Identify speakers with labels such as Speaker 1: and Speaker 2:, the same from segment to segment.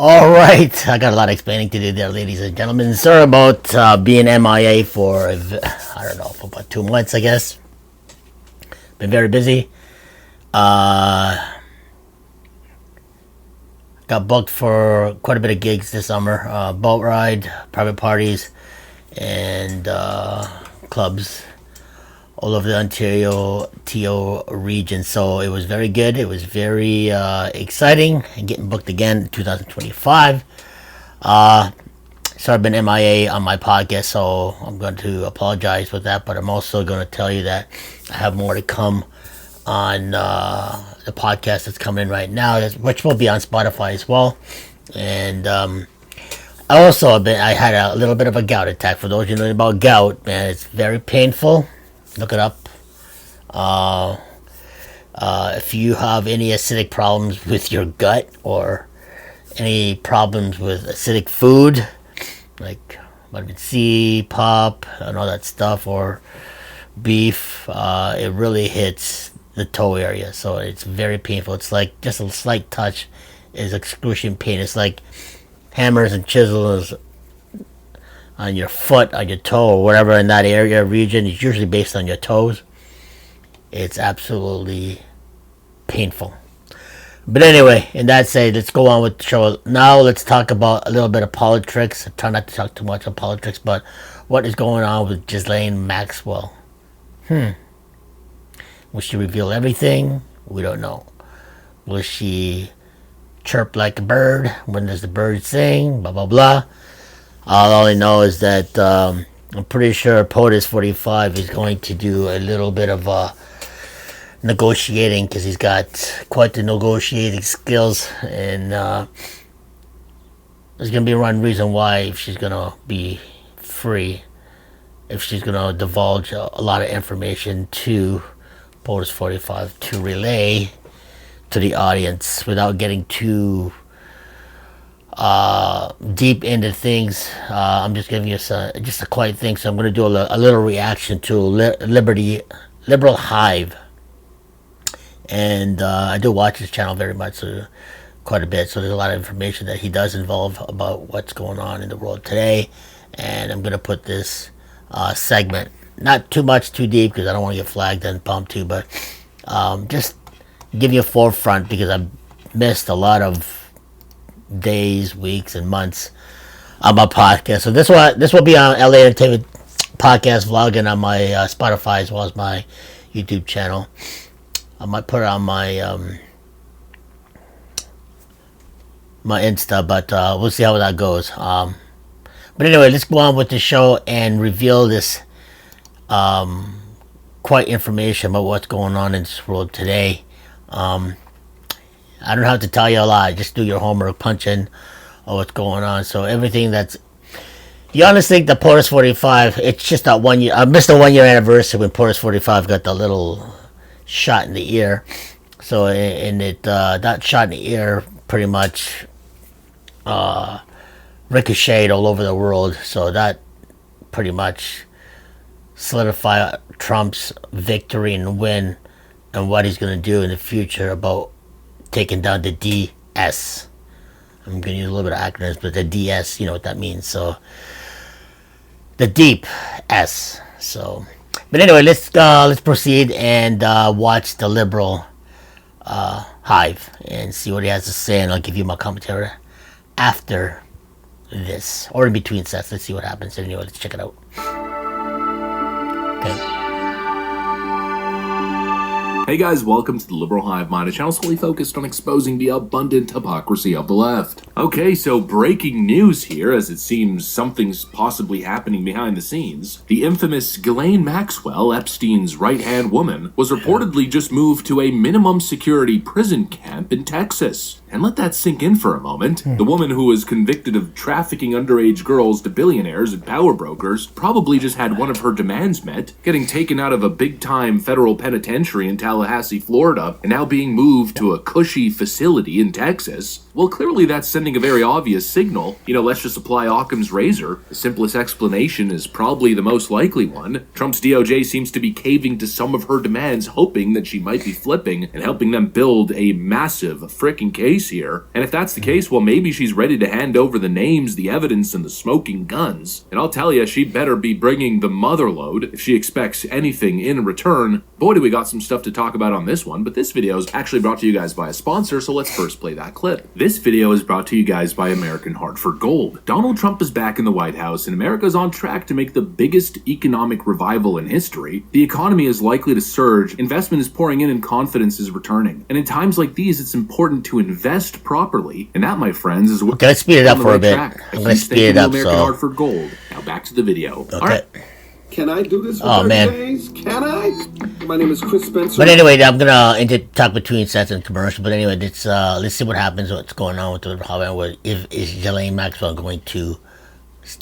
Speaker 1: All right, I got a lot of explaining to do there, ladies and gentlemen. Sorry about being MIA for, I don't know, for about 2 months, I guess. Been very busy. Got booked for quite a bit of gigs this summer. Boat ride, private parties, and clubs all over the Ontario TO region. So it was very good. It was very exciting. And getting booked again in 2025. So I've been MIA on my podcast, so I'm going to apologize for that. But I'm also going to tell you that I have more to come on the podcast that's coming in right now, which will be on Spotify as well. And I had a little bit of a gout attack. For those who know about gout, man, it's very painful. Look it up. If you have any acidic problems with your gut or any problems with acidic food, like vitamin C, pop, and all that stuff, or beef, it really hits the toe area. So it's very painful. It's like just a slight touch is excruciating pain. It's like hammers and chisels on your foot, on your toe, or whatever in that area region. It's usually based on your toes. It's absolutely painful. But anyway, in that said, let's go on with the show. Now let's talk about a little bit of politics. I try not to talk too much on politics, but what is going on with Ghislaine Maxwell? Will she reveal everything? We don't know. Will she chirp like a bird? When does the bird sing? Blah, blah, blah. All I know is that I'm pretty sure POTUS 45 is going to do a little bit of negotiating, because he's got quite the negotiating skills, and there's going to be one reason why, if she's going to be free, if she's going to divulge a lot of information to POTUS 45 to relay to the audience without getting too deep into things. I'm just giving you just a quiet thing, so I'm going to do a little reaction to Liberal Hive. And I do watch his channel very much, so quite a bit. So there's a lot of information that he does involve about what's going on in the world today. And I'm going to put this segment, not too deep, because I don't want to get flagged and bumped too, but just give you a forefront, because I've missed a lot of days, weeks, and months on my podcast. So this will be on LAEntTVPodcastVlog and on my Spotify, as well as my YouTube channel. I might put it on my my Insta, but we'll see how that goes. But anyway, let's go on with the show and reveal this quite information about what's going on in this world today. I don't have to tell you a lot. Just do your homework, punch in what's going on. So everything that's... You honestly think that POTUS 45, it's just that 1 year... I missed the 1 year anniversary when POTUS 45 got the little shot in the ear. So that shot in the ear pretty much ricocheted all over the world. So that pretty much solidified Trump's victory and win, and what he's going to do in the future about taking down the DS. I'm going to use a little bit of acronyms, but the DS, you know what that means. So the deep S. So, but anyway, let's proceed and watch the Liberal Hive and see what he has to say, and I'll give you my commentary after this, or in between sets. Let's see what happens. Anyway, let's check it out. Okay.
Speaker 2: Hey guys, welcome to the Liberal Hive Mind, a channel solely focused on exposing the abundant hypocrisy of the left. Okay, so breaking news here, as it seems something's possibly happening behind the scenes. The infamous Ghislaine Maxwell, Epstein's right-hand woman, was reportedly just moved to a minimum security prison camp in Texas. And let that sink in for a moment. The woman who was convicted of trafficking underage girls to billionaires and power brokers probably just had one of her demands met, getting taken out of a big-time federal penitentiary in Tallahassee, Florida, and now being moved to a cushy facility in Texas. Well, clearly that's sending a very obvious signal. You know, let's just apply Occam's razor. The simplest explanation is probably the most likely one. Trump's DOJ seems to be caving to some of her demands, hoping that she might be flipping and helping them build a massive frickin' case case here. And if that's the case, well, maybe she's ready to hand over the names, the evidence, and the smoking guns. And I'll tell you, she'd better be bringing the motherload if she expects anything in return. Boy, do we got some stuff to talk about on this one, but this video is actually brought to you guys by a sponsor, so let's first play that clip. This video is brought to you guys by American Heart for Gold. Donald Trump is back in the White House, and America is on track to make the biggest economic revival in history. The economy is likely to surge, investment is pouring in, and confidence is returning. And in times like these, it's important to invest properly, and that, my friends, is what...
Speaker 1: Okay, let's speed it up for a bit. I'm going to speed it up,
Speaker 2: American Heart for Gold. Now back to the video.
Speaker 1: Okay.
Speaker 2: All right.
Speaker 3: Can I do this for 30 days? Can I? My name is Chris Spencer.
Speaker 1: But anyway, I'm gonna talk between sets and commercial. But anyway, let's see what happens. What's going on with the is Ghislaine Maxwell going to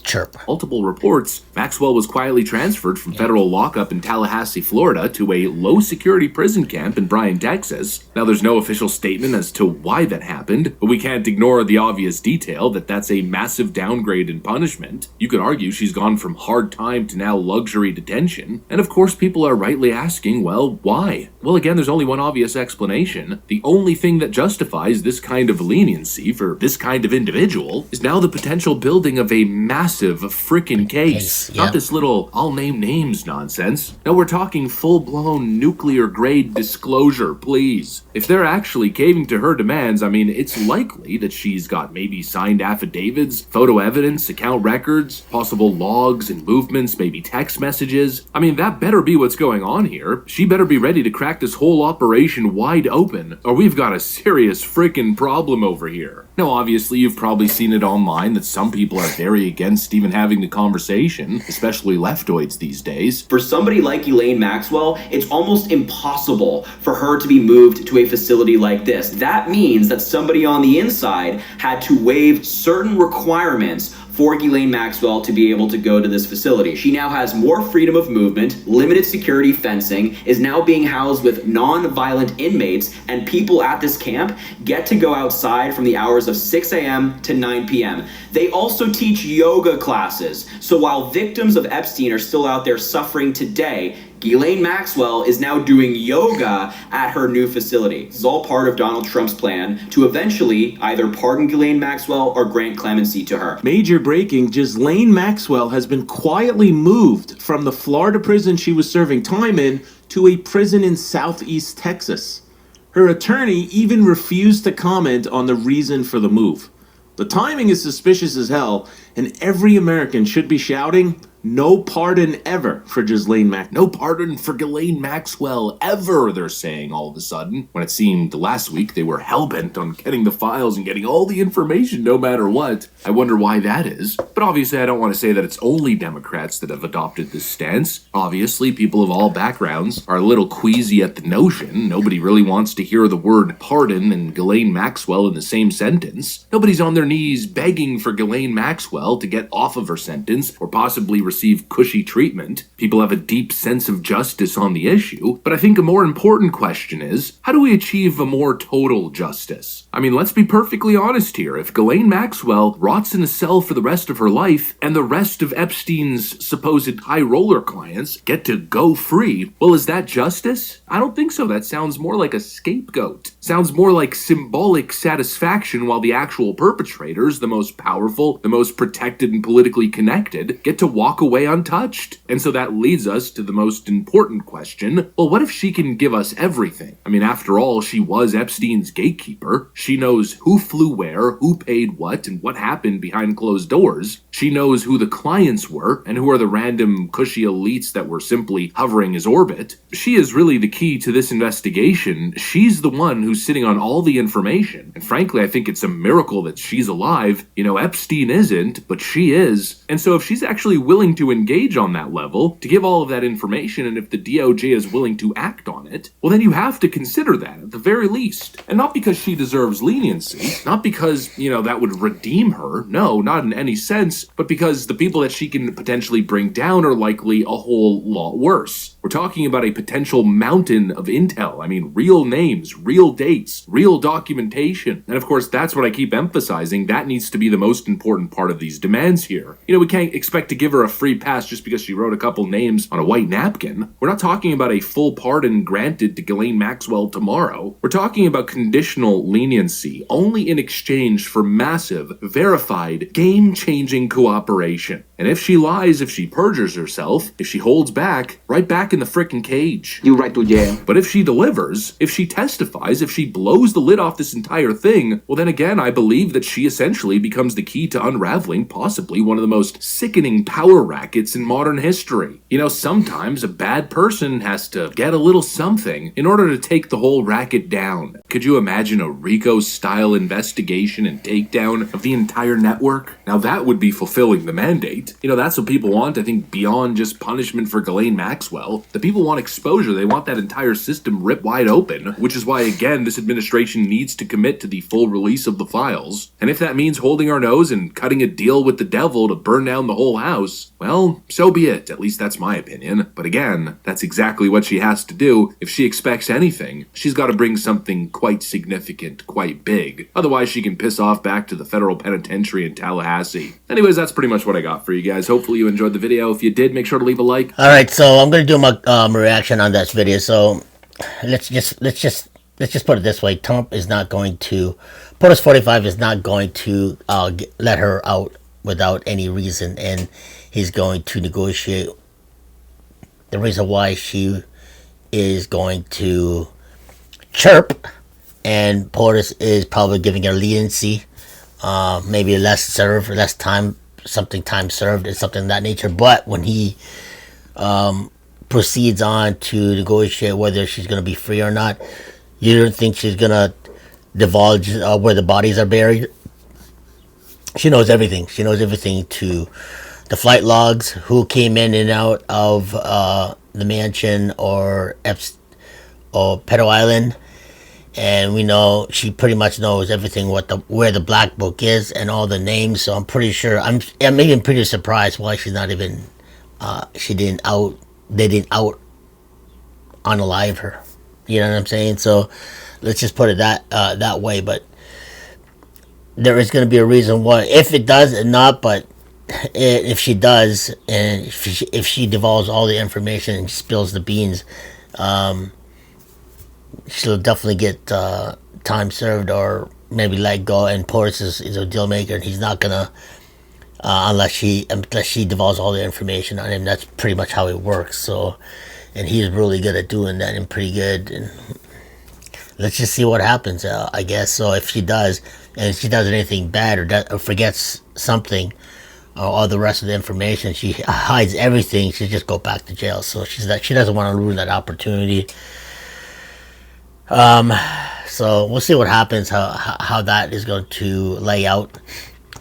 Speaker 1: chirp?
Speaker 2: Multiple reports, Maxwell was quietly transferred from federal lockup in Tallahassee, Florida to a low-security prison camp in Bryan, Texas. Now, there's no official statement as to why that happened, but we can't ignore the obvious detail that that's a massive downgrade in punishment. You could argue she's gone from hard time to now luxury detention. And of course, people are rightly asking, well, why? Well, again, there's only one obvious explanation. The only thing that justifies this kind of leniency for this kind of individual is now the potential building of a massive frickin' case. Not this little I'll name names nonsense. No, we're talking full-blown nuclear-grade disclosure, please. If they're actually caving to her demands, I mean, it's likely that she's got maybe signed affidavits, photo evidence, account records, possible logs and movements, maybe text messages. I mean, that better be what's going on here. She better be ready to crack this whole operation wide open, or we've got a serious frickin' problem over here. Now, obviously, you've probably seen it online that some people are very against even having the conversation, especially leftoids these days.
Speaker 4: For somebody like Ghislaine Maxwell, it's almost impossible for her to be moved to a facility like this. That means that somebody on the inside had to waive certain requirements for Ghislaine Maxwell to be able to go to this facility. She now has more freedom of movement, limited security fencing, is now being housed with non-violent inmates, and people at this camp get to go outside from the hours of 6 a.m. to 9 p.m. They also teach yoga classes. So while victims of Epstein are still out there suffering today, Ghislaine Maxwell is now doing yoga at her new facility. This is all part of Donald Trump's plan to eventually either pardon Ghislaine Maxwell or grant clemency to her.
Speaker 5: Major breaking, Ghislaine Maxwell has been quietly moved from the Florida prison she was serving time in to a prison in Southeast Texas. Her attorney even refused to comment on the reason for the move. The timing is suspicious as hell, and every American should be shouting, "No pardon ever for Ghislaine Maxwell."
Speaker 2: No pardon for Ghislaine Maxwell ever, they're saying all of a sudden, when it seemed last week they were hellbent on getting the files and getting all the information no matter what. I wonder why that is. But obviously I don't want to say that it's only Democrats that have adopted this stance. Obviously, people of all backgrounds are a little queasy at the notion. Nobody really wants to hear the word pardon and Ghislaine Maxwell in the same sentence. Nobody's on their knees begging for Ghislaine Maxwell to get off of her sentence or possibly receive cushy treatment. People have a deep sense of justice on the issue, but I think a more important question is, how do we achieve a more total justice? I mean, let's be perfectly honest here. If Ghislaine Maxwell rots in a cell for the rest of her life, and the rest of Epstein's supposed high roller clients get to go free, well, is that justice? I don't think so. That sounds more like a scapegoat. Sounds more like symbolic satisfaction, while the actual perpetrators, the most powerful, the most protected and politically connected, get to walk away untouched. And so that leads us to the most important question. Well, what if she can give us everything? I mean, after all, she was Epstein's gatekeeper. She knows who flew where, who paid what, and what happened behind closed doors. She knows who the clients were and who are the random cushy elites that were simply hovering his orbit. She is really the key to this investigation. She's the one who's sitting on all the information. And frankly, I think it's a miracle that she's alive. You know, Epstein isn't, but she is. And so if she's actually willing to engage on that level, to give all of that information, and if the DOJ is willing to act on it, well, then you have to consider that at the very least. And not because she deserves leniency, not because, you know, that would redeem her, no, not in any sense, but because the people that she can potentially bring down are likely a whole lot worse. We're talking about a potential mountain of intel. I mean, real names, real dates, real documentation. And of course, that's what I keep emphasizing. That needs to be the most important part of these demands here. You know, we can't expect to give her a free pass just because she wrote a couple names on a white napkin. We're not talking about a full pardon granted to Ghislaine Maxwell tomorrow. We're talking about conditional leniency, only in exchange for massive, verified, game-changing cooperation. And if she lies, if she perjures herself, if she holds back, right back in the frickin' cage.
Speaker 3: You right to jail.
Speaker 2: But if she delivers, if she testifies, if she blows the lid off this entire thing, well then again, I believe that she essentially becomes the key to unraveling possibly one of the most sickening power rackets in modern history. You know, sometimes a bad person has to get a little something in order to take the whole racket down. Could you imagine a RICO-style investigation and takedown of the entire network? Now that would be fulfilling the mandate. You know, that's what people want, I think, beyond just punishment for Ghislaine Maxwell. The people want exposure. They want that entire system ripped wide open, which is why, again, this administration needs to commit to the full release of the files. And if that means holding our nose and cutting a deal with the devil to burn down the whole house, well, so be it. At least that's my opinion. But again, that's exactly what she has to do. If she expects anything, she's got to bring something quite significant, quite big. Otherwise, she can piss off back to the federal penitentiary in Tallahassee. Anyways, that's pretty much what I got for you guys. Hopefully you enjoyed the video. If you did, make sure to leave a like.
Speaker 1: All right, so I'm gonna do my reaction on this video. So let's just put it this way: Trump is not going to, POTUS 45 is not going to let her out without any reason, and he's going to negotiate. The reason why she is going to chirp, and POTUS is probably giving her leniency, maybe less time served, and something of that nature. But when he proceeds on to negotiate whether she's going to be free or not, you don't think she's going to divulge where the bodies are buried? She knows everything. She knows everything to the flight logs, who came in and out of the mansion or Pedo Island. And we know she pretty much knows everything where the black book is and all the names. So I'm pretty sure, I'm even pretty surprised why she's not even they didn't unalive her. You know what I'm saying? So let's just put it that way. But there is going to be a reason why, if it does and not. But if she does, and if she divulges all the information and spills the beans, she'll definitely get time served or maybe let go. And POTUS is a deal maker, and he's not gonna unless she divulges all the information on him. That's pretty much how it works. So, and he's really good at doing that, and pretty good. And let's just see what happens, I guess. So if she does, and if she does anything bad or forgets something, or all the rest of the information, she hides everything, she'll just go back to jail. So she doesn't want to ruin that opportunity. So we'll see what happens, how that is going to lay out.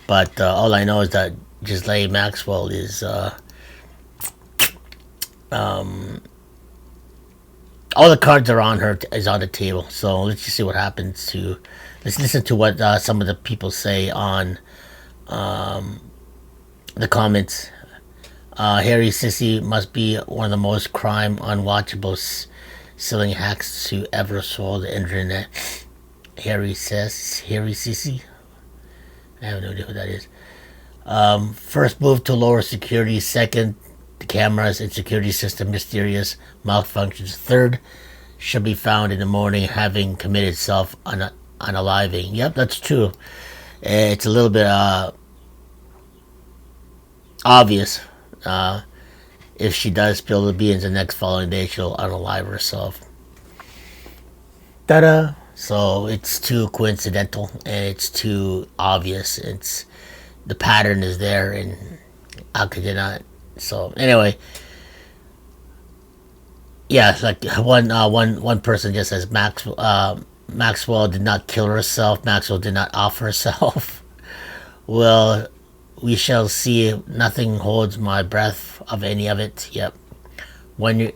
Speaker 1: But all I know is that Ghislaine Maxwell is all the cards are on her, is on the table. So let's just see what happens. Let's listen to what some of the people say on the comments. Harry Sissy must be one of the most crime unwatchable silly hacks to ever swallow the internet. Harry Sissy? I have no idea who that is. First, move to lower security. Second, the cameras and security system mysterious malfunctions. Third, should be found in the morning having committed self-unaliving. Yep, that's true. It's a little bit obvious. If she does spill the beans the next following day, she'll unalive herself. Ta-da! So it's too coincidental, and it's too obvious. The pattern is there, and how could you not? So anyway, yeah, it's like one person just says Maxwell did not kill herself. Maxwell did not off herself. Well, we shall see. Nothing holds my breath of any of it. Yep. 1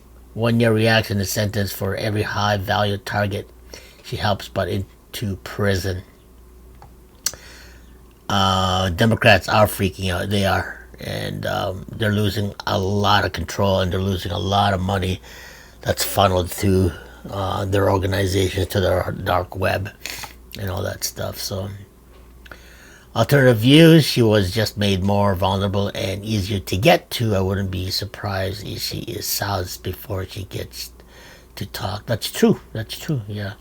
Speaker 1: year reaction to sentence for every high value target she helps but into prison. Democrats are freaking out. They are. and they're losing a lot of control, and they're losing a lot of money that's funneled through their organizations to their dark web and all that stuff. So alternative views, she was just made more vulnerable and easier to get to. I wouldn't be surprised if she is silenced before she gets to talk. That's true, yeah.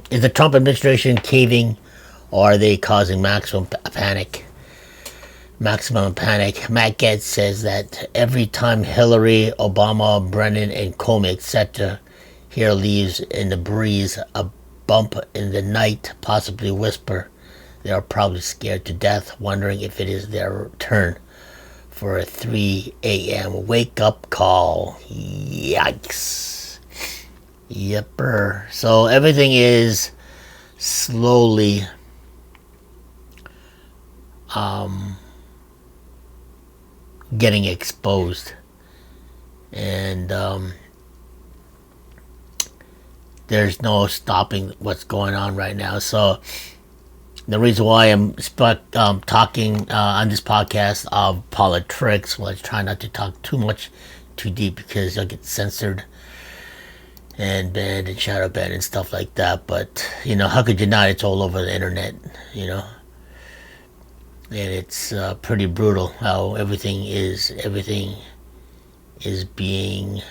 Speaker 1: Is the Trump administration caving, or are they causing maximum panic? Maximum panic. Matt Gaetz says that every time Hillary, Obama, Brennan, and Comey, etc. here leaves in the breeze, a bump in the night, possibly whisper, they are probably scared to death, wondering if it is their turn for a 3 a.m. wake-up call. Yikes. Yepper. So everything is slowly getting exposed, and there's no stopping what's going on right now. So the reason why I'm talking on this podcast of politics, well, I try not to talk too deep, because I'll get censored and banned and shadow banned and stuff like that. But how could you not? It's all over the internet, and it's pretty brutal how everything is being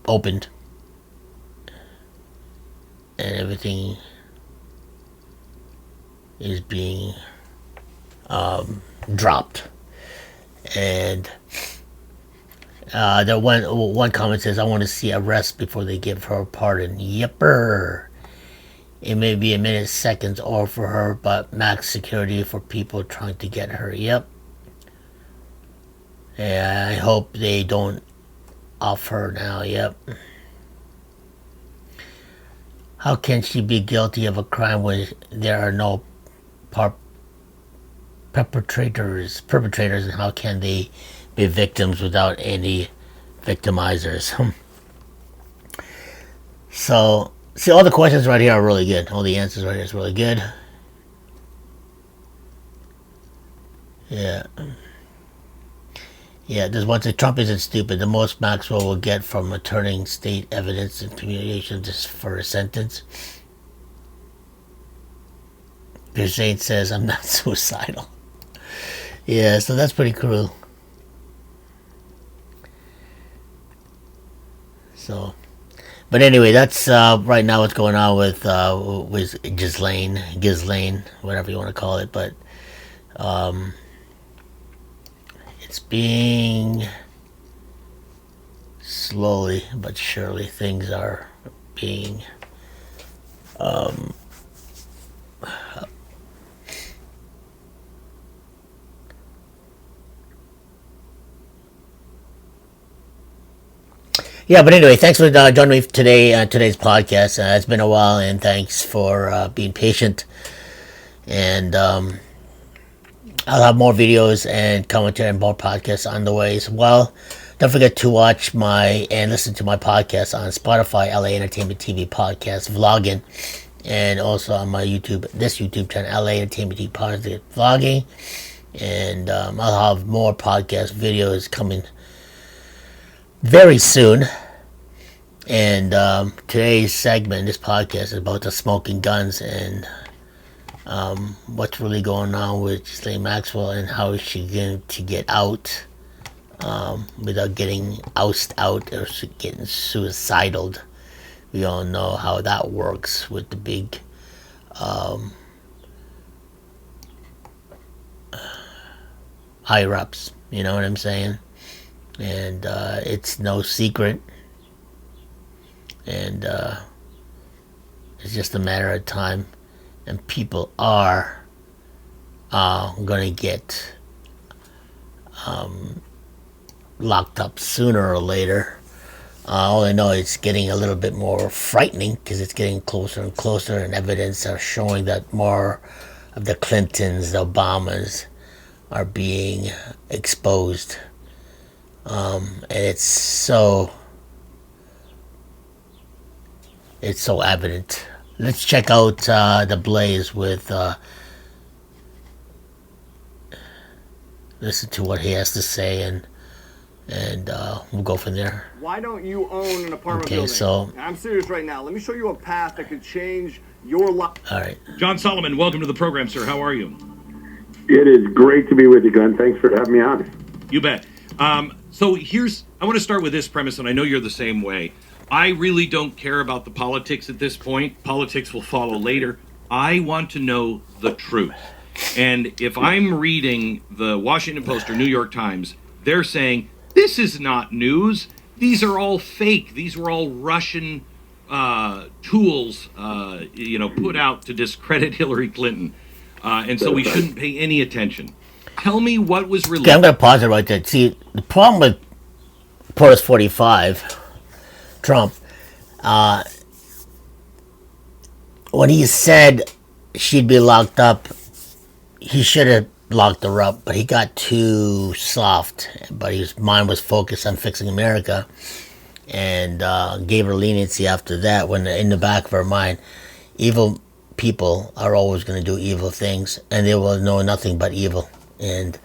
Speaker 1: opened, and everything is being dropped. And the one comment says, "I want to see arrest before they give her a pardon." Yepper. It may be a minute, seconds, or for her, but max security for people trying to get her. Yep. Yeah, I hope they don't off her now. Yep. How can she be guilty of a crime when there are no perpetrators, and how can they be victims without any victimizers? So, see, all the questions right here are really good. All the answers right here is really good. Yeah. Yeah, there's one thing. Trump isn't stupid. The most Maxwell will get from returning state evidence and communication just for a sentence. Ghislaine says, "I'm not suicidal." Yeah, so that's pretty cruel. So, but anyway, that's right now what's going on with Ghislaine, whatever you want to call it. But it's being slowly but surely, things are being yeah, but anyway, thanks for joining me today today's podcast. It's been a while, and thanks for being patient. And I'll have more videos and commentary and more podcasts on the way as well. Don't forget to watch and listen to my podcast on Spotify, LAEntTV Podcast Vlogging, and also on my this YouTube channel, LAEntTVPodcastVlog Vlogging. And I'll have more podcast videos coming very soon. And today's segment, this podcast, is about the smoking guns and what's really going on with Ghislaine Maxwell, and how is she going to get out without getting ousted out or getting suicidal. We all know how that works with the big higher ups, you know what I'm saying? And it's no secret, and it's just a matter of time, and people are going to get locked up sooner or later. All I know, it's getting a little bit more frightening because it's getting closer and closer, and evidence are showing that more of the Clintons, the Obamas, are being exposed. And it's so evident. Let's check out the blaze with listen to what he has to say, and we'll go from there.
Speaker 6: Why don't you own an apartment
Speaker 1: Okay,
Speaker 6: building?
Speaker 1: so
Speaker 6: I'm serious right now. Let me show you a path that could change your life.
Speaker 1: all right.
Speaker 7: John Solomon, welcome to the program, sir. How are you?
Speaker 8: It is great to be with you, Glenn. Thanks for having me on.
Speaker 7: You bet. So I want to start with this premise, and I know you're the same way. I really don't care about the politics at this point. Politics will follow later. I want to know the truth. And if I'm reading the Washington Post or New York Times, they're saying, this is not news. These are all fake. These were all Russian tools, put out to discredit Hillary Clinton. And so we shouldn't pay any attention. Tell me what was released.
Speaker 1: Okay, I'm going to pause it right there. See, the problem with Portis 45, Trump, when he said she'd be locked up, he should have locked her up, but he got too soft. But his mind was focused on fixing America, and gave her leniency after that, when in the back of her mind, evil people are always going to do evil things, and they will know nothing but evil. And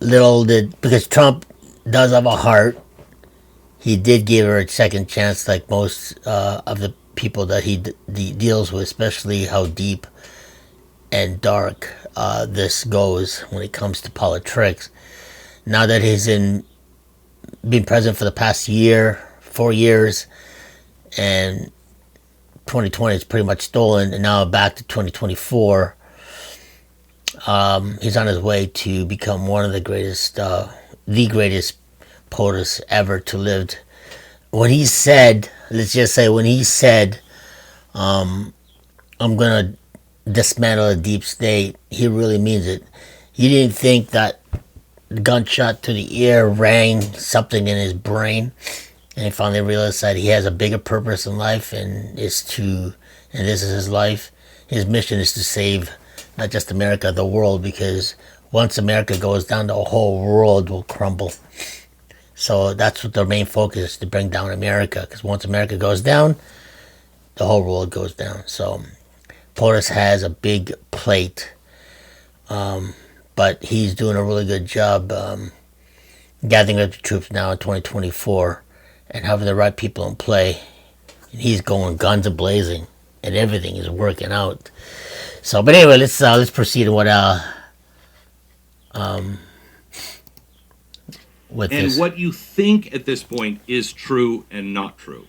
Speaker 1: because Trump does have a heart, he did give her a second chance, like most of the people that he deals with, especially how deep and dark this goes when it comes to politics. Now that he's been president for the past 4 years, and 2020 is pretty much stolen, and now back to 2024, he's on his way to become one of the greatest POTUS ever to live. When he said, I'm gonna dismantle the deep state, he really means it. He didn't think that the gunshot to the ear rang something in his brain, and he finally realized that he has a bigger purpose in life, and this is his life. His mission is to save not just America, the world, because once America goes down, the whole world will crumble. So that's what their main focus is, to bring down America, because once America goes down, the whole world goes down. So POTUS has a big plate, but he's doing a really good job gathering up the troops now in 2024 and having the right people in play. And he's going guns a-blazing, and everything is working out. So, but anyway, let's proceed with this.
Speaker 7: What you think at this point is true and not true.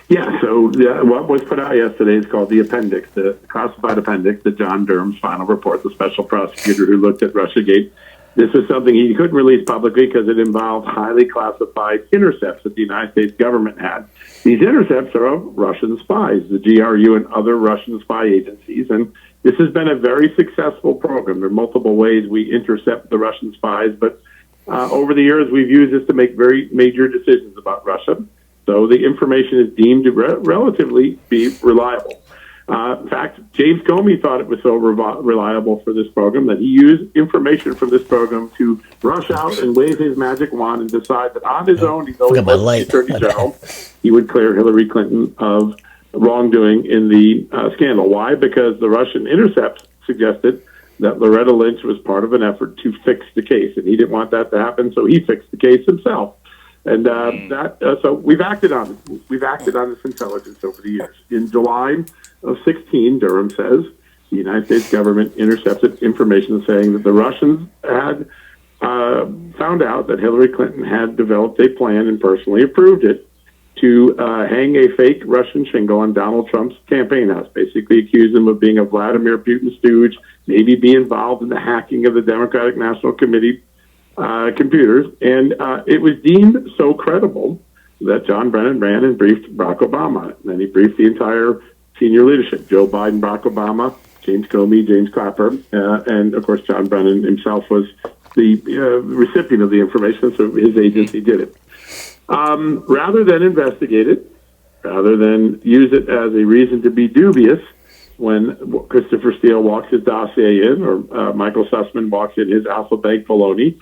Speaker 8: Yeah, so what was put out yesterday is called the appendix, the classified appendix to John Durham's final report, the special prosecutor who looked at Russiagate. This was something he couldn't release publicly because it involved highly classified intercepts that the United States government had. These intercepts are of Russian spies, the GRU and other Russian spy agencies, and this has been a very successful program. There are multiple ways we intercept the Russian spies, but over the years we've used this to make very major decisions about Russia. So the information is deemed to relatively be reliable. In fact, James Comey thought it was so reliable for this program that he used information from this program to rush out and wave his magic wand and decide that on his own, he's only the Attorney General, he would clear Hillary Clinton of wrongdoing in the scandal. Why? Because the Russian intercepts suggested that Loretta Lynch was part of an effort to fix the case, and he didn't want that to happen, so he fixed the case himself. And so we've acted on it. We've acted on this intelligence over the years. In July of 16, Durham says the United States government intercepted information saying that the Russians had found out that Hillary Clinton had developed a plan and personally approved it to hang a fake Russian shingle on Donald Trump's campaign house, basically accuse him of being a Vladimir Putin stooge, maybe be involved in the hacking of the Democratic National Committee computers. And it was deemed so credible that John Brennan ran and briefed Barack Obama. And then he briefed the entire senior leadership, Joe Biden, Barack Obama, James Comey, James Clapper, and of course John Brennan himself was the recipient of the information, so his agency did it. Rather than investigate it, rather than use it as a reason to be dubious when Christopher Steele walks his dossier in or Michael Sussman walks in his Alpha Bank baloney,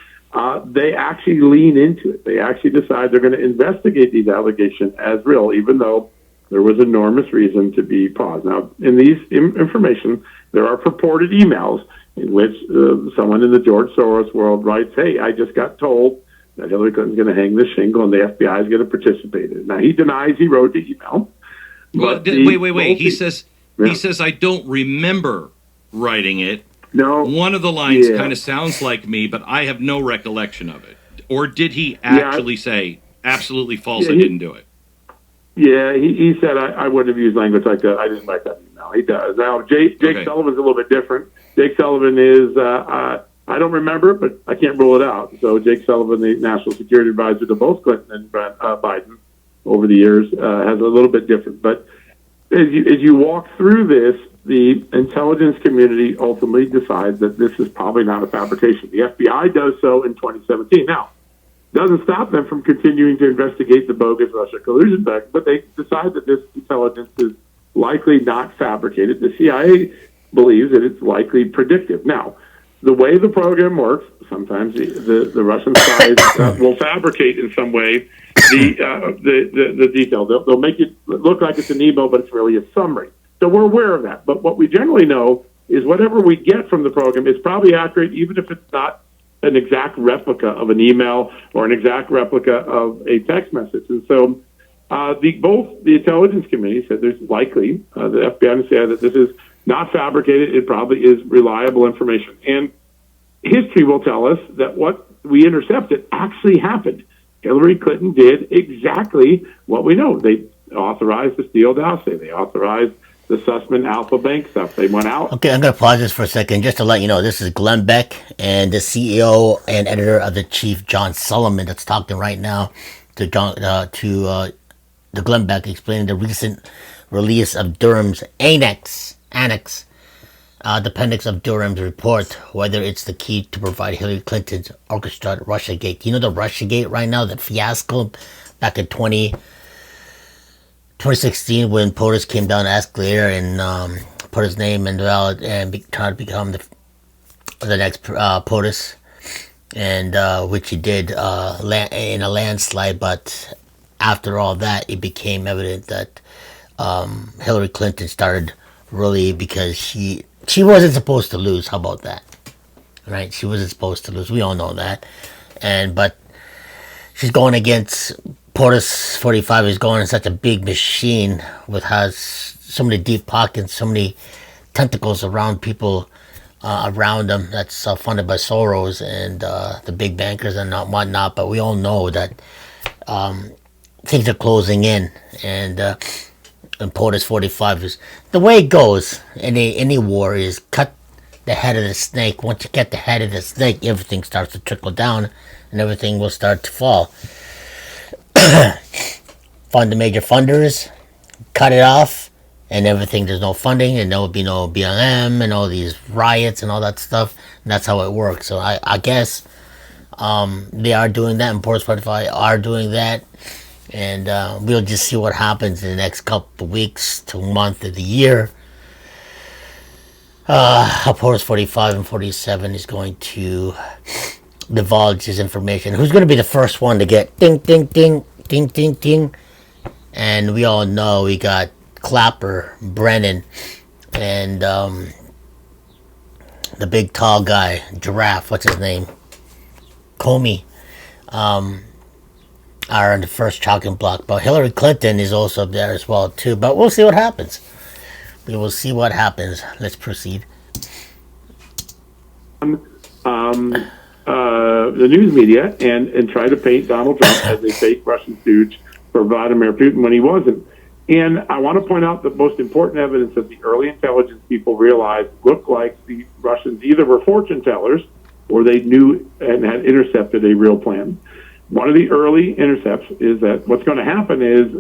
Speaker 8: they actually lean into it. They actually decide they're going to investigate these allegations as real, even though there was enormous reason to be paused. Now, in these information, there are purported emails, in which someone in the George Soros world writes, "Hey, I just got told that Hillary Clinton's going to hang the shingle and the FBI is going to participate in it." Now, he denies he wrote the email.
Speaker 7: Well, wait. He says I don't remember writing it.
Speaker 8: No.
Speaker 7: One of the lines kind of sounds like me, but I have no recollection of it. Or did he actually say, absolutely false, I didn't do it?
Speaker 8: Yeah, he said, I wouldn't have used language like that. I didn't write that email. He does. Now, Jake Sullivan's a little bit different. Jake Sullivan is, I don't remember, but I can't rule it out. So Jake Sullivan, the national security advisor to both Clinton and Biden over the years, has a little bit different. But as you walk through this, the intelligence community ultimately decides that this is probably not a fabrication. The FBI does so in 2017. Now, doesn't stop them from continuing to investigate the bogus Russia collusion back, but they decide that this intelligence is likely not fabricated. The CIA believes that it's likely predictive. Now, the way the program works, sometimes the Russian side will fabricate in some way the detail. They'll make it look like it's an email, but it's really a summary. So we're aware of that. But what we generally know is whatever we get from the program is probably accurate, even if it's not an exact replica of an email or an exact replica of a text message. And so both the intelligence committee said there's likely, the FBI and CIA, that this is not fabricated. It probably is reliable information. And history will tell us that what we intercepted actually happened. Hillary Clinton did exactly what we know. They authorized the Steele dossier. They authorized the Sussman Alpha Bank stuff. They went out.
Speaker 1: Okay, I'm going to pause this for a second just to let you know this is Glenn Beck and the CEO and editor of the Chief, John Solomon, that's talking right now to the Glenn Beck, explaining the recent release of Durham's Annex, the appendix of Durham's report, whether it's the key to provide Hillary Clinton's orchestrated Russiagate. You know the Russiagate right now, the fiasco back in 2016 when POTUS came down the escalator and put his name in the ballot and tried to become the next POTUS, and which he did in a landslide. But after all that, it became evident that Hillary Clinton started really because she wasn't supposed to lose. How about that? Right? She wasn't supposed to lose. We all know that. But she's going against POTUS 45 is going in such a big machine with has so many deep pockets, so many tentacles around people around them. That's funded by Soros and the big bankers and whatnot. But we all know that things are closing in, and POTUS 45 is the way it goes. Any war is cut the head of the snake. Once you get the head of the snake, everything starts to trickle down, and everything will start to fall. Fund the major funders, cut it off, and everything. There's no funding, and there will be no BLM and all these riots and all that stuff. And that's how it works. So I guess they are doing that, and POTUS 45 are doing that. And we'll just see what happens in the next couple of weeks to month of the year. How POTUS 45 and 47 is going to divulge his information. Who's going to be the first one to get ding, ding, ding, ding, ding, ding? And we all know we got Clapper, Brennan, and the big tall guy, Giraffe, what's his name? Comey, are on the first chopping block. But Hillary Clinton is also there as well, too. But we'll see what happens. We will see what happens. Let's proceed.
Speaker 8: The news media and try to paint Donald Trump as a fake Russian stooge for Vladimir Putin when he wasn't. And I want to point out the most important evidence that the early intelligence people realized looked like the Russians either were fortune tellers or they knew and had intercepted a real plan. One of the early intercepts is that what's going to happen is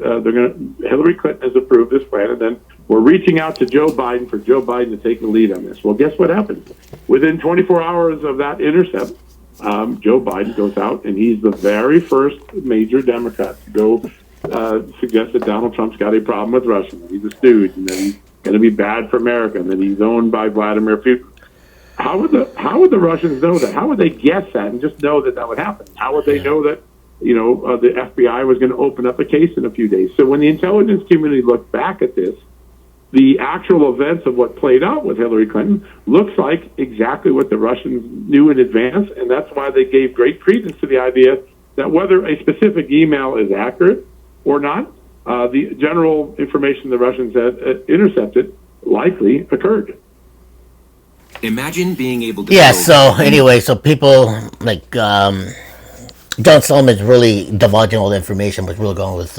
Speaker 8: Hillary Clinton has approved this plan, and then we're reaching out to Joe Biden for Joe Biden to take the lead on this. Well, guess what happens? Within 24 hours of that intercept, Joe Biden goes out, and he's the very first major Democrat to go suggest that Donald Trump's got a problem with Russia, that he's a stooge, and that he's going to be bad for America, and that he's owned by Vladimir Putin. How would the Russians know that? How would they guess that and just know that that would happen? How would they know that, the FBI was going to open up a case in a few days? So when the intelligence community looked back at this, the actual events of what played out with Hillary Clinton looks like exactly what the Russians knew in advance, and that's why they gave great credence to the idea that whether a specific email is accurate or not, the general information the Russians had intercepted likely occurred.
Speaker 2: Imagine being able to.
Speaker 1: Yeah. So anyway, so people like John Sullivan is really divulging all the information, was really going with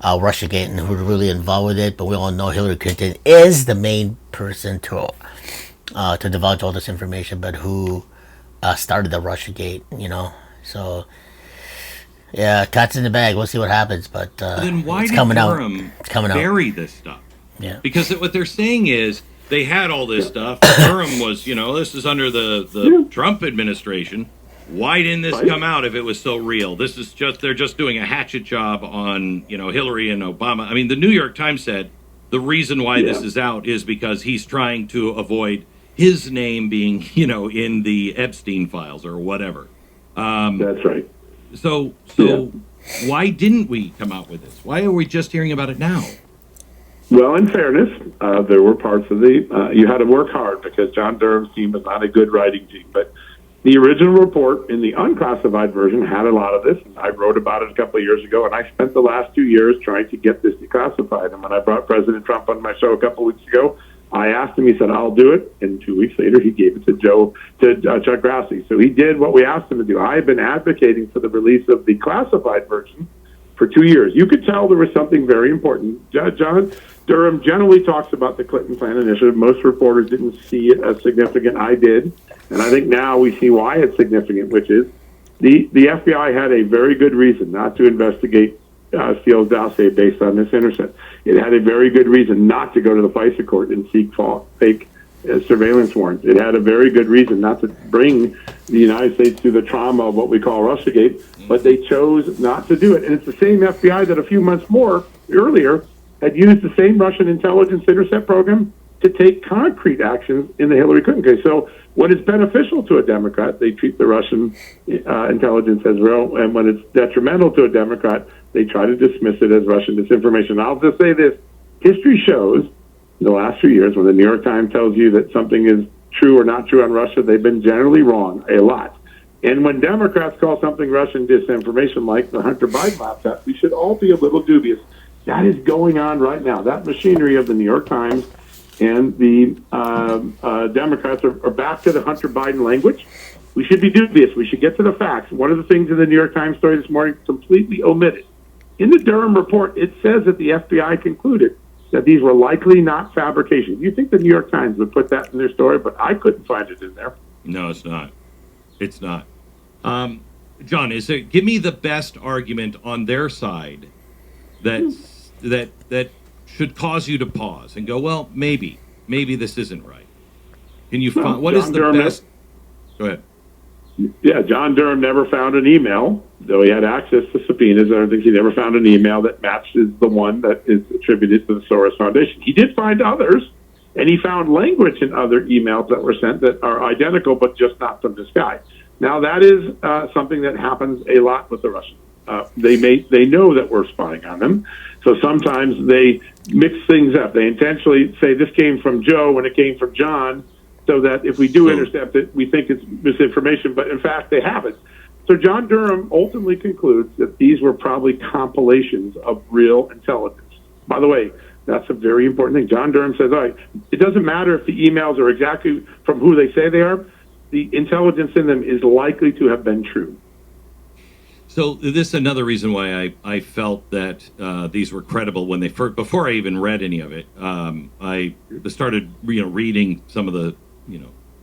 Speaker 1: Russiagate and who's really involved with it. But we all know Hillary Clinton is the main person to divulge all this information. But who started the Russiagate? You know, so. Yeah, cat's in the bag. We'll see what happens, but
Speaker 7: then why
Speaker 1: it's
Speaker 7: did
Speaker 1: coming
Speaker 7: Durham
Speaker 1: out. It's coming
Speaker 7: bury this stuff?
Speaker 1: Yeah,
Speaker 7: because what they're saying is they had all this stuff. Durham was, this is under the Trump administration. Why didn't this come out if it was so real? This is they're just doing a hatchet job on Hillary and Obama. I mean, the New York Times said the reason why this is out is because he's trying to avoid his name being in the Epstein files or whatever.
Speaker 8: That's right.
Speaker 7: So why didn't we come out with this? Why are we just hearing about it now?
Speaker 8: Well, in fairness, there were parts of you had to work hard because John Durham's team was not a good writing team. But the original report in the unclassified version had a lot of this. I wrote about it a couple of years ago, and I spent the last 2 years trying to get this declassified. And when I brought President Trump on my show a couple of weeks ago, I asked him, he said, I'll do it. And 2 weeks later, he gave it to Chuck Grassley. So he did what we asked him to do. I have been advocating for the release of the classified version for 2 years. You could tell there was something very important. John Durham generally talks about the Clinton Plan Initiative. Most reporters didn't see it as significant. I did. And I think now we see why it's significant, which is the FBI had a very good reason not to investigate Steele's dossier based on this intercept. It had a very good reason not to go to the FISA court and seek fake surveillance warrants. It had a very good reason not to bring the United States through the trauma of what we call Russiagate, but they chose not to do it. And it's the same FBI that a few months earlier had used the same Russian intelligence intercept program to take concrete actions in the Hillary Clinton case. So when it's beneficial to a Democrat, they treat the Russian intelligence as real, and when it's detrimental to a Democrat, they try to dismiss it as Russian disinformation. I'll just say this. History shows in the last few years when the New York Times tells you that something is true or not true on Russia, they've been generally wrong a lot. And when Democrats call something Russian disinformation like the Hunter Biden laptop, we should all be a little dubious. That is going on right now. That machinery of the New York Times and the Democrats are back to the Hunter Biden language. We should be dubious. We should get to the facts. One of the things in the New York Times story this morning completely omitted. In the Durham report, it says that the FBI concluded that these were likely not fabrications. You think the New York Times would put that in their story, but I couldn't find it in there.
Speaker 7: No, it's not. It's not. John, give me the best argument on their side that should cause you to pause and go, well, maybe this isn't right. Can you find what is the best? Go ahead.
Speaker 8: Yeah, John Durham never found an email, though he had access to subpoenas. I don't think he never found an email that matches the one that is attributed to the Soros Foundation. He did find others, and he found language in other emails that were sent that are identical, but just not from this guy. Now, that is something that happens a lot with the Russians. They know that we're spying on them, so sometimes they mix things up. They intentionally say this came from Joe when it came from John, so that if we do intercept it, we think it's misinformation, but in fact they haven't. So John Durham ultimately concludes that these were probably compilations of real intelligence. By the way, that's a very important thing. John Durham says, all right, it doesn't matter if the emails are exactly from who they say they are. The intelligence in them is likely to have been true.
Speaker 7: So this is another reason why I felt that these were credible when before I even read any of it. I started reading some of the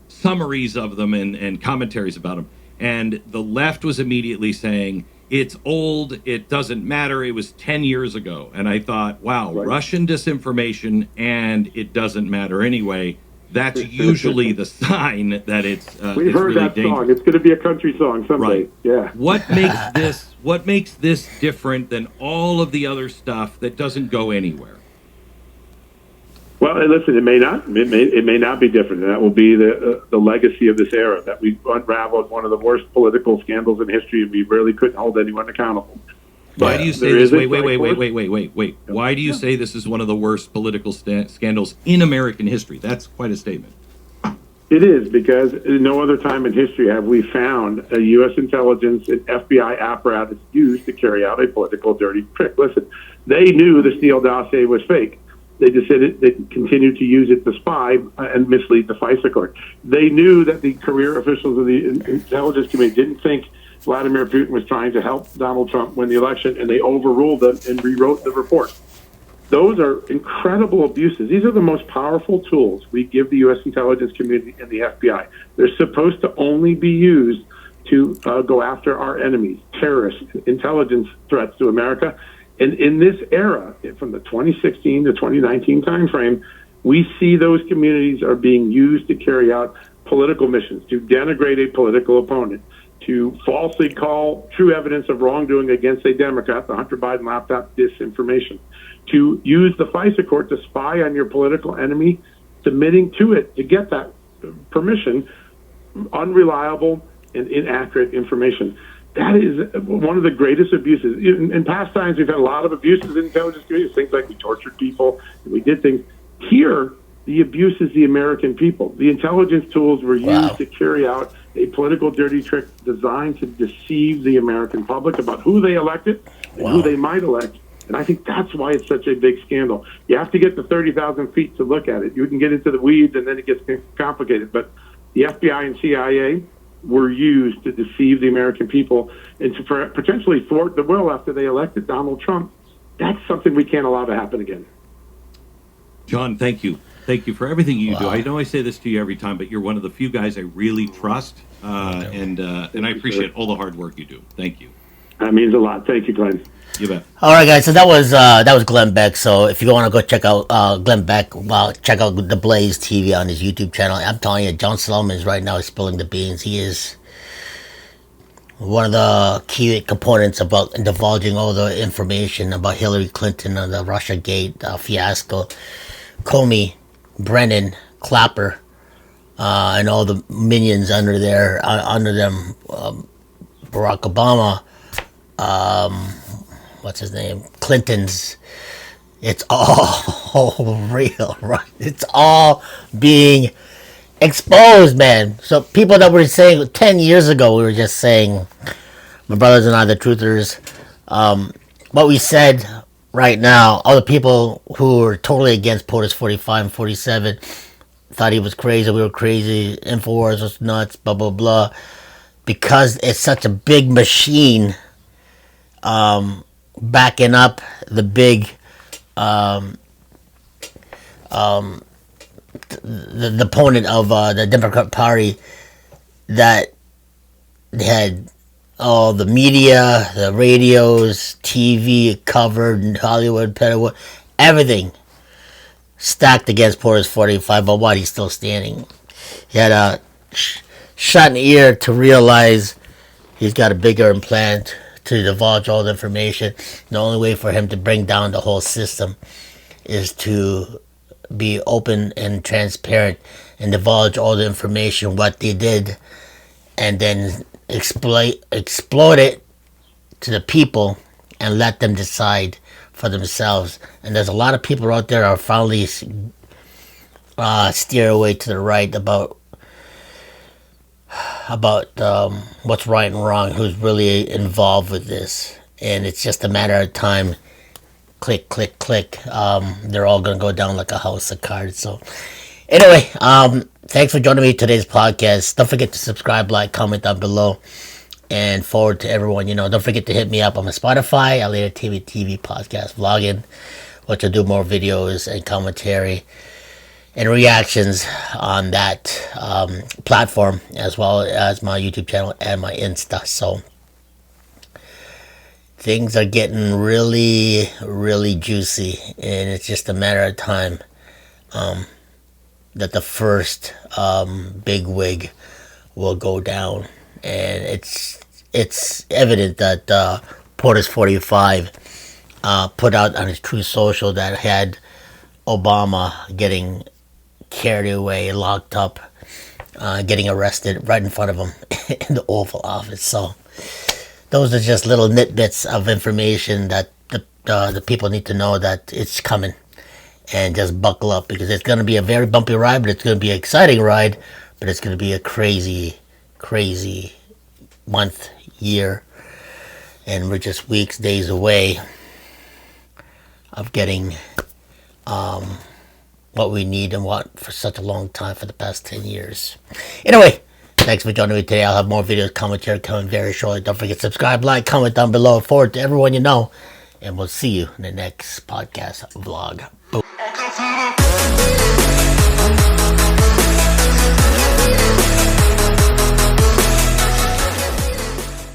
Speaker 7: summaries of them and commentaries about them, and the left was immediately saying it's old, it doesn't matter, it was 10 years ago. And I thought, wow, right. Russian disinformation and it doesn't matter anyway. That's usually the sign that it's
Speaker 8: we've heard really that dangerous. Song. It's going to be a country song someday.
Speaker 7: Right.
Speaker 8: Yeah.
Speaker 7: What makes this different than all of the other stuff that doesn't go anywhere?
Speaker 8: Well, listen, it may not be different, and that will be the legacy of this era, that we unraveled one of the worst political scandals in history, and we really couldn't hold anyone accountable.
Speaker 7: Why do you say
Speaker 8: There
Speaker 7: this?
Speaker 8: is a
Speaker 7: Wait. Why do you say this is one of the worst political scandals in American history? That's quite a statement.
Speaker 8: It is, because in no other time in history have we found a U.S. intelligence and FBI apparatus used to carry out a political dirty trick. Listen, they knew the Steele dossier was fake. They just said it. They continued to use it to spy and mislead the FISA court. They knew that the career officials of the intelligence community didn't think Vladimir Putin was trying to help Donald Trump win the election, and they overruled them and rewrote the report. Those are incredible abuses. These are the most powerful tools we give the U.S. intelligence community and the FBI. They're supposed to only be used to go after our enemies, terrorists, intelligence threats to America. And in this era, from the 2016 to 2019 timeframe, we see those communities are being used to carry out political missions, to denigrate a political opponent, to falsely call true evidence of wrongdoing against a Democrat, the Hunter Biden laptop disinformation, to use the FISA court to spy on your political enemy, submitting to it to get that permission, unreliable and inaccurate information. That is one of the greatest abuses. In past times, we've had a lot of abuses in intelligence communities, things like we tortured people, and we did things. Here, the abuse is the American people. The intelligence tools were used to carry out a political dirty trick designed to deceive the American public about who they elected and who they might elect. And I think that's why it's such a big scandal. You have to get to 30,000 feet to look at it. You can get into the weeds, and then it gets complicated. But the FBI and CIA were used to deceive the American people and to potentially thwart the will after they elected Donald Trump. That's something we can't allow to happen again.
Speaker 7: John, thank you. Thank you for everything you do. I know I say this to you every time, but you're one of the few guys I really trust, and I appreciate all the hard work you do. Thank you.
Speaker 8: That means a lot. Thank you, Glenn.
Speaker 7: You bet.
Speaker 1: All right, guys. So that was Glenn Beck. So if you want to go check out Glenn Beck, check out the Blaze TV on his YouTube channel. I'm telling you, John Solomon is right now spilling the beans. He is one of the key components about divulging all the information about Hillary Clinton and the Russiagate fiasco. Comey, Brennan, Clapper, and all the minions under them, Barack Obama, what's his name, Clinton's. It's all real, right? It's all being exposed, man. So people that were saying 10 years ago, we were just saying, my brothers and I, the truthers, what we said right now, all the people who were totally against POTUS 45 and 47 thought he was crazy, we were crazy, InfoWars was nuts, blah, blah, blah. Because it's such a big machine backing up the big the opponent of the Democrat Party, that they had all the media, the radios, TV covered, Hollywood, Hollywood, everything stacked against POTUS 45, but what, he's still standing. He had a shut an ear to realize he's got a bigger implant to divulge all the information. The only way for him to bring down the whole system is to be open and transparent and divulge all the information, what they did, and then explode it to the people and let them decide for themselves. And there's a lot of people out there are finally steer away to the right about what's right and wrong, who's really involved with this. And it's just a matter of time. Click, click, click. They're all going to go down like a house of cards. So anyway, thanks for joining me today's podcast. Don't forget to subscribe, like, comment down below. And forward to everyone, don't forget to hit me up on my Spotify, LAEntTVPodcastVlog, which will do more videos and commentary and reactions on that platform, as well as my YouTube channel and my Insta. So things are getting really, really juicy, and it's just a matter of time that the first big wig will go down. And it's evident that POTUS 45 put out on his True Social that had Obama getting carried away, locked up, getting arrested right in front of him in the Oval Office. So those are just little nitbits of information that the people need to know that it's coming. And just buckle up, because it's going to be a very bumpy ride, but it's going to be an exciting ride, but it's going to be a crazy, crazy month, year, and we're just weeks, days away of getting what we need and want for such a long time, for the past 10 years. Anyway, thanks for joining me today. I'll have more videos, commentary coming very shortly. Don't forget to subscribe, like, comment down below, forward to everyone you know, and we'll see you in the next podcast vlog.